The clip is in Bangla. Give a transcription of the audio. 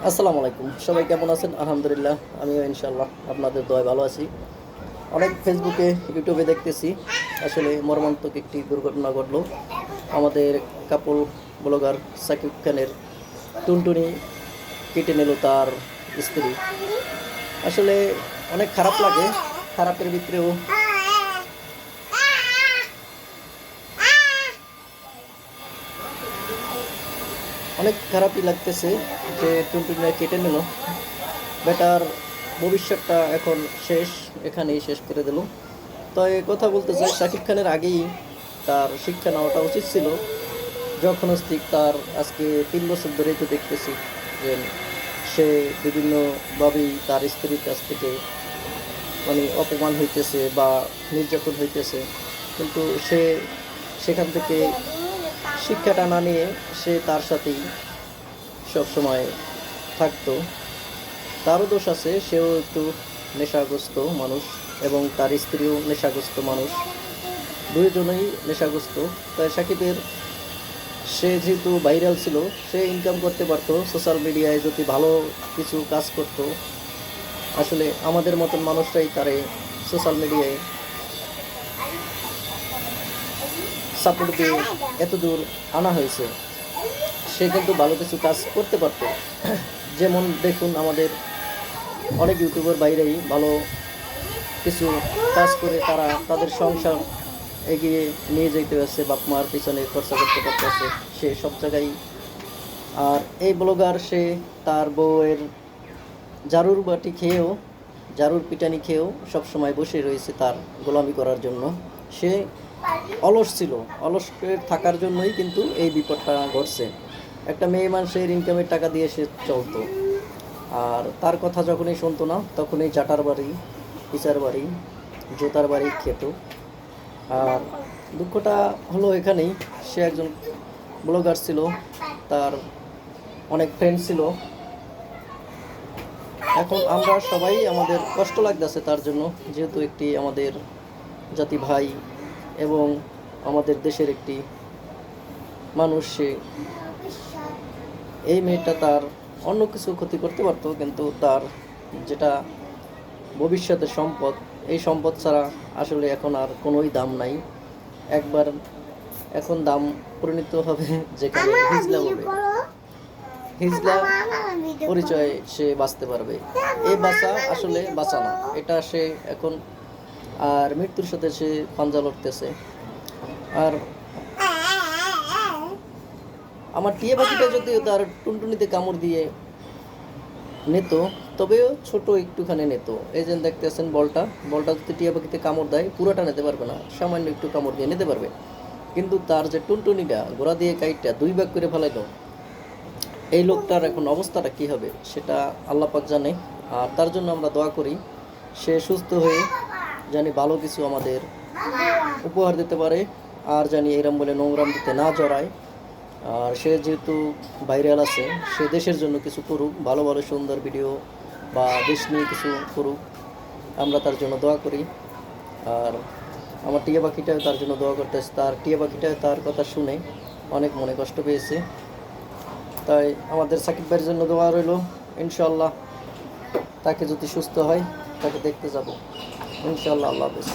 আসসালামু আলাইকুম, সবাই কেমন আছেন? আলহামদুলিল্লাহ, আমিও ইনশাআল্লাহ আপনাদের দয়ায় ভালো আছি। অনেক ফেসবুকে, ইউটিউবে দেখতেছি আসলে মর্মান্তিক একটি দুর্ঘটনা ঘটলো। আমাদের কাপল ব্লগার সাকিব খানের টুনটুনি কেটে নিল তার স্ত্রী। আসলে অনেক খারাপ লাগে, খারাপের ভিতরেও অনেক খারাপই লাগতেছে যে টুনটুনি কেটে নিল। বেটার ভবিষ্যৎটা এখন শেষ, এখানেই শেষ করে দিল। তো এই কথা বলতে চাই, শাকিব খানের আগেই তার শিক্ষা নেওয়াটা উচিত ছিল। যখন স্ত্রী তার আজকে 3 বছর ধরেই তো দেখতেছি যে সে বিভিন্নভাবেই তার স্ত্রীর কাছ থেকে মানে অপমান হইতেছে বা নির্যাতন হইতেছে, কিন্তু সে সেখান থেকে শিক্ষাটা না নিয়ে সে তার সাথেই সবসময় থাকতো। তারও দোষ আছে, সেও একটু নেশাগ্রস্ত মানুষ এবং তার স্ত্রীও নেশাগ্রস্ত মানুষ, দুইজনেই নেশাগ্রস্ত। তাই সাকিবের সে যেহেতু ভাইরাল ছিল, সে ইনকাম করতে পারতো সোশ্যাল মিডিয়ায়, যদি ভালো কিছু কাজ করতো। আসলে আমাদের মতন মানুষরাই তারে সোশ্যাল মিডিয়ায় সাপোর্ট দিয়ে এত দূর আনা হয়েছে। সে কিন্তু ভালো কিছু কাজ করতে পারতো। যেমন দেখুন, আমাদের অনেক ইউটিউবার বাইরেই ভালো কিছু কাজ করে তারা তাদের সংসার এগিয়ে নিয়ে যেতে পারছে, বাপ মার পিছনে খরচা করতে পারতেছে সে সব জায়গায়। আর এই ব্লগার সে তার বউয়ের জারুর বাটি খেয়েও, জারুর পিটানি খেয়েও সবসময় বসে রয়েছে তার গোলামি করার জন্য। সে অলস ছিল, অলস থাকার জন্যই কিন্তু এই বিপদটা ঘটছে। একটা মেয়ে মানুষের ইনকামের টাকা দিয়ে সে চলতো, আর তার কথা যখনই শুনতো না তখনই চাটার বাড়ি, পিচার বাড়ি, জুতার বাড়ি খেত। আর দুঃখটা হলো এখানেই, সে একজন ব্লগার ছিল, তার অনেক ফ্রেন্ড ছিল। এখন আমরা সবাই, আমাদের কষ্ট লাগতেছে তার জন্য, যেহেতু একটি আমাদের জাতি ভাই এবং আমাদের দেশের একটি মানুষ। সে এই মেয়েটা তার অন্য কিছু ক্ষতি করতে পারতো, কিন্তু তার যেটা ভবিষ্যতের সম্পদ, এই সম্পদ ছাড়া আসলে এখন আর কোনোই দাম নাই। একবার এখন দাম পরিণত হবে যেখানে হিজলা হবে, হিজলা পরিচয়ে সে বাঁচতে পারবে। এই বাঁচা আসলে বাঁচা না, এটা সে এখন আর মৃত্যুর সাথে সে পাঞ্জা লড়তেছে। আর আমার টিয়া পাখিটা যদি তার টুনটুনিতে কামড় দিয়ে নিত, তবেও ছোট একটুখানি নিত। এই যে দেখতেছেন বলটা, বলটা যদি টিয়া পাখিতে কামড় দেয় পুরোটা নিতে পারবে না, সামান্য একটু কামড় দিয়ে নিতে পারবে। কিন্তু তার যে টুনটুনিটা গোড়া দিয়ে কাইটটা 2 ভাগ করে ফেলাইলো, এই লোকটার এখন অবস্থাটা কী হবে সেটা আল্লাহ পাক জানে। আর তার জন্য আমরা দোয়া করি সে সুস্থ হয়ে জানি ভালো কিছু আমাদের উপহার দিতে পারে, আর জানি এরম বলে নোংরাম দিতে না জড়ায়। আর সে যেহেতু ভাইরাল আছে, সে দেশের জন্য কিছু করুক, ভালো ভালো সুন্দর ভিডিও বা দেশ নিয়ে কিছু করুক, আমরা তার জন্য দোয়া করি। আর আমার টিয়া পাখিটাও তার জন্য দোয়া করতেছে, তার টিয়া পাখিটাও তার কথা শুনে অনেক মনে কষ্ট পেয়েছে। তাই আমাদের সাকিব ভাইয়ের জন্য দোয়া রইল, ইনশাআল্লাহ তাকে যদি সুস্থ হয় তাকে দেখতে যাব ইনশাআল্লাহ। আল্লাহ হাফেজ।